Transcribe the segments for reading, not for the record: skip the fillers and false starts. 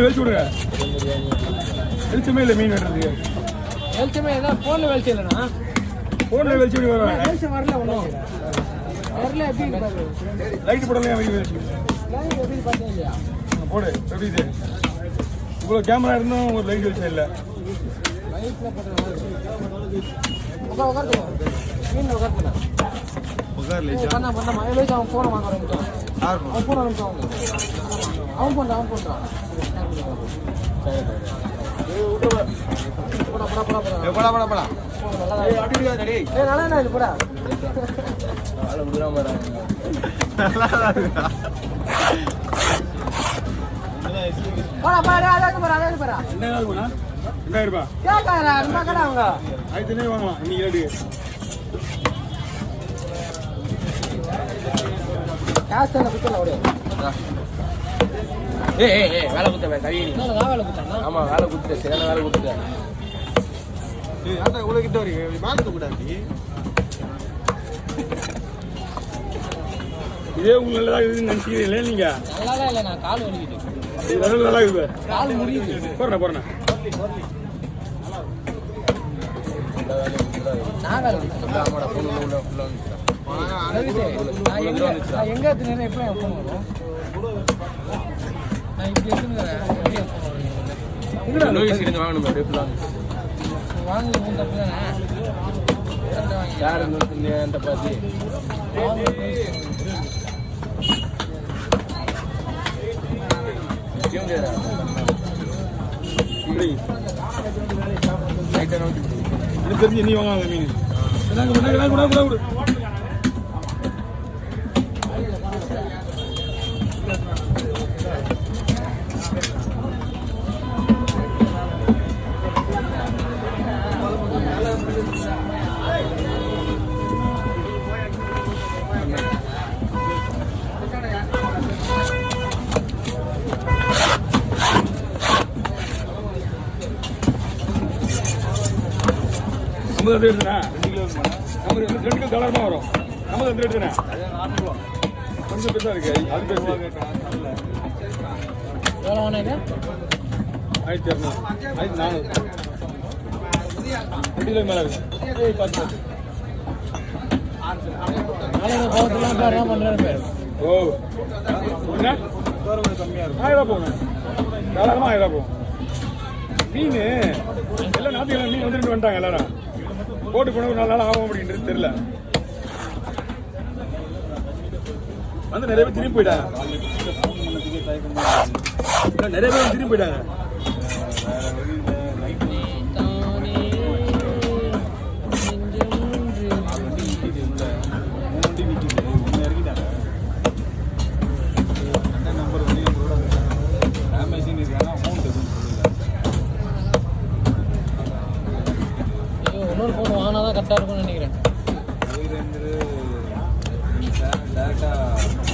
வெளிச்சு விடுங்க. வெளிச்சமே இல்லை மீன் வெட்டுறதுக்கு. வெளிச்சமே ஏதாவது ஃபோனில் வெளிச்சம் இல்லைண்ணா. ஃபோனில் வெளிச்சு விடுங்க. வெளிச்சம் வரல ஒன்றும் வரல. எப்படி லைட் போடலையா? வெளிச்சு எப்படி பார்த்தீங்க இல்லையா? போடு. எப்படி இது இவ்வளோ கேமரா இருந்தும் ஒரு லைட் வெளிச்சம் இல்லை. லைட்டில் போட்டு உட்காருங்க. மீன் உட்காருங்க. பண்ண மழையிலேயே அவன் ஃபோனை வாங்க ஆரம்பிச்சான். அவன் ஃபோன் ஆரம்பிச்சான். அவன் பண்ணுறான். நல்லா இது போடா. வாங்கலாம் இன்னைக்கு வேலை குத்த கறி. வேலை குத்தான். ஆமா வேலை குத்து. சரியான வேலை குத்துட்டேன். இவ்வளோ கிட்ட வரைக்கும் மேலே கூடாது. இதே உங்களுக்கு நல்லதா இருக்குதுன்னு நினைச்சிக்கிறீங்களே நீங்க? நல்லாதான் இல்லை. நான் கால் வலிக்குது. நல்லா இருக்குது. கால் முடியுது. போறேன். நான் வேலை எங்க எடுத்துனேன்? எப்படி ஃபோன் வரும்? நான் இப்படி எடுத்துக்கிறேன். வாங்க தப்பு தானே. யார் என்கிட்ட பார்த்து தெரிஞ்சு நீ வாங்க மீன். நமக்கு எடுத்துனா 2 கிலோ நமக்கு 2 கிலோ கலரமாக வரும். நமக்கு எடுத்துனேன் கொஞ்சம் பெருசாக இருக்கு. அது பெருசு 1200 1400 2 கிலோ மேலே இருக்கு. பார்த்து ஓ என்ன கம்மியாக இருக்கும். 1000 ரூபா போங்க. தாராளமாக 1000 ரூபா போகும். மீன் எல்லாம் நாட்டுக்கு மீன் வந்துட்டாங்க. எல்லாரும் போட்டு போன ஒரு 4 நாள் ஆகும் அப்படின்றது தெரியல. வந்து நிறைய பேர் திரும்பி போயிட்டாங்க. நிறைய பேர் திரும்பி போயிட்டாங்க. இன்னொரு ஃபோன் வாங்கினா தான் கரெக்டாக இருக்கும்னு நினைக்கிறேன்.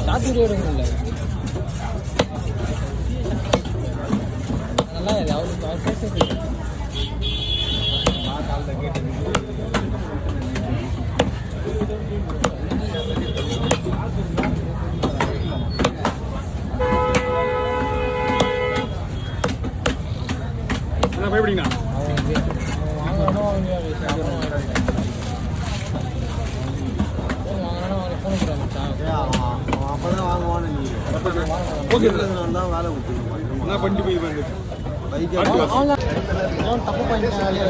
சாத்தூர் எடுங்க இல்லை நல்லா இல்லை. அவருக்கு அவர் பேசுறது பயப்படிங்கண்ணா. அப்பதான் வாங்குவான்னு வேலை கொடுத்து பண்ணி போய் தப்பு பண்ணிட்டாலே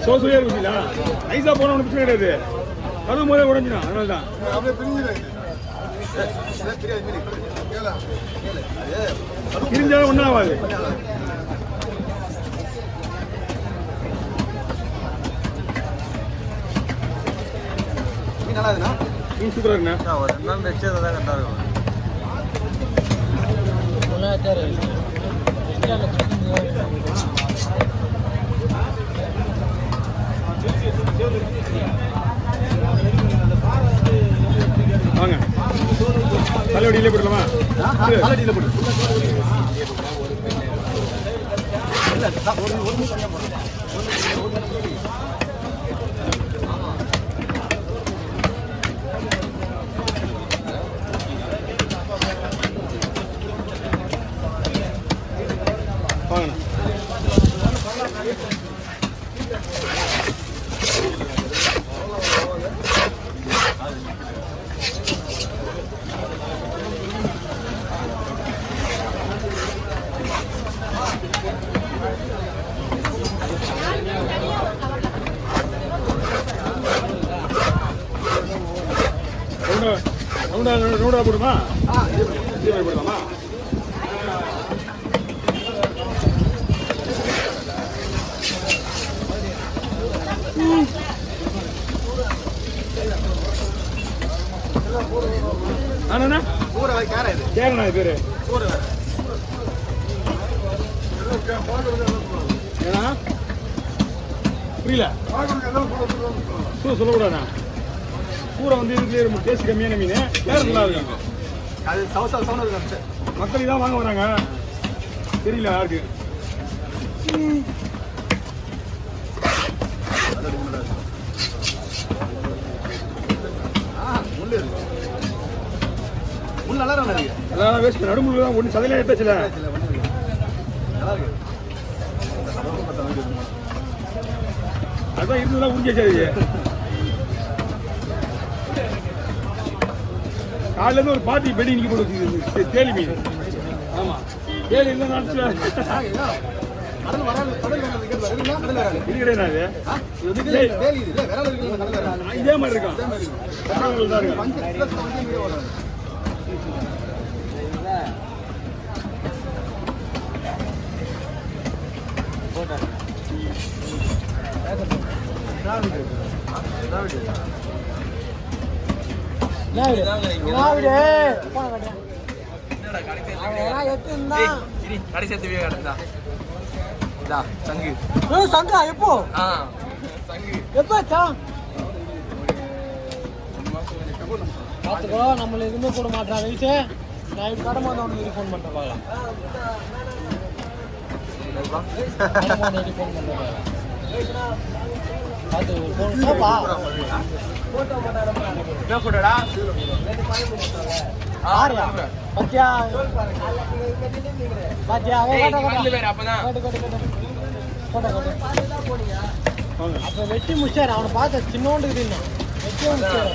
சோசையா இருக்குங்களா? ஐசா போன ஒன்று பிரச்சனை கிடையாது. கதவு முதல்ல உடஞ்சினா அதனால தான் பிரிஞ்சாலும் ஒன்றும் ஆகாது. மீன் சூப்பராக இருக்குண்ணா. ஒரு 2 நாள் வச்சு தான் கரெக்டாக இருக்கும். வாங்க தலைவடியிலே போடலாமா? தலைவடியில் போடு. வாங்கண்ணா. ரவுண்டா போடுமா? இதே மாதிரி போடலாமா? அண்ணா கேரளா இது பேரு ஏன்னா புரியல சொல்லக்கூடாதா? கூரை வந்து இதுல டேஸ்ட் கம்மியான மீன் வேற நல்லா இருக்கு. மக்கள் இதான் வாங்க வராங்க. தெரியல யாருக்கு. அதான் வேஸ்ட் நடுமுள்ள தான் ஒன்று சதையில எடுத்தாச்சுல. அதான் இருந்ததுலாம் உறிஞ்சாச்சு. காலையில இருந்து ஒரு பாட்டி பெடி நிக்க போட்டு தேலி மீன். ஆமா தேலி இல்லை நாட்டுல இதே மாதிரி இருக்கான். சங்கா எப்போ எப்பாச்சா பார்த்துக்கோ. நம்மள எதுவுமே போட மாட்டாங்க வீட்டு. நான் கடமை அவனுக்கு ஃபோன் பண்ணுறேன் பார்க்கலாம். ஃபோன் பண்ணுறேன் பார்த்து போப்பா. என்ன போட்டோடா? ஆரியா பத்தியா பத்தியா அப்ப வெட்டி முடிச்சாரு. அவனை பார்த்த சின்னோண்டுக்கு தின்ன வெட்டி முடிச்சாரு.